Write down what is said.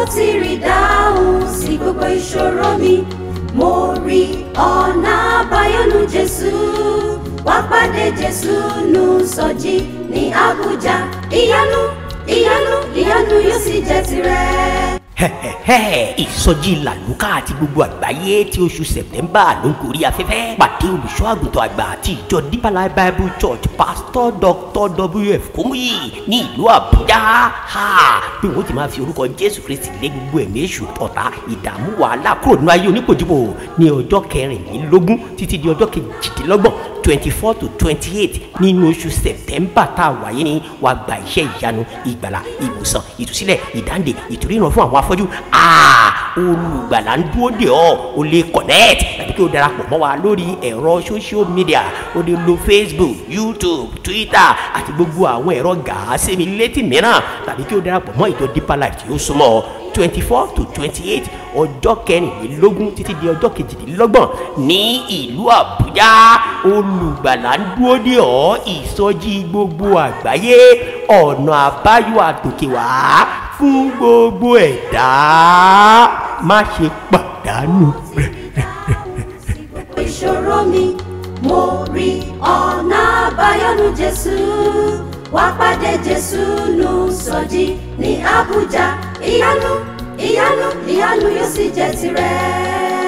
ti rí dáhùn sí gbogbo ìṣòro mi. Mo rí ọ̀nà àbáyọ nínú Jésù. Wá pàdé Jésù nù sọjí ní Abuja. Ìyanu ìyanu ìyanu yóò sì jẹ́ tirẹ̀. Ìsọjí làlùkà àti gbogbo àgbáyé tí oṣù September ló ń gorí afẹ́fẹ́. Pàdé olùṣọ́ àgùntàn àgbà àti ìjọ Deeper Life Bible Church Pastor Dr. W.F. Kumuyi ní ìlú Àbújá. Bí wọ́n ti máa fi orúkọ Jésù Kristi lé gbogbo ẹ̀mí èṣù ọ̀tá ìdààmú wàhálà kúrò nínú ayé onípòjúpò ní ọjọ́ 24 títí di ọjọ́ 28 24 to 28 nínú oṣù September tá a wáyé ní wàá gba iṣẹ́ ìyanu ìgbàlà ìwòsàn ìtúsílẹ̀ ìdáǹdè ìtúríràn fún àwọn afọ́jú. Olùgbàlà ń dúró dè ọ́ o lè connect tàbí kí o darapọ̀ mọ́ wa lórí ẹ̀rọ social media o lè lo Facebook, YouTube, Twitter àti gbogbo àwọn ẹ̀rọ gàásẹ́mi létí mìíràn tàbí kí o darapọ̀ mọ́ ìjọ Deeper Life tí ó súnmọ́ 24 to 28 ọjọ́ 24 títí di ọjọ́ 28 ní ìlú Àbújá. Olùgbàlà ń dúró dè ọ́, ìsọjí gbogbo àgbáyé, ọ̀nà àbáyọ àtòkè wá fún gbogbo ẹ̀dá. Má ṣe pàdánù rẹ̀. Ìṣòro mi mo rí ọ̀nà àbáyọ nínú Jésù. Wá pàdé Jésù nù sọjí ní Abuja. Ìyanu ìyanu ìyanu yóò sì jẹ́ tirẹ̀.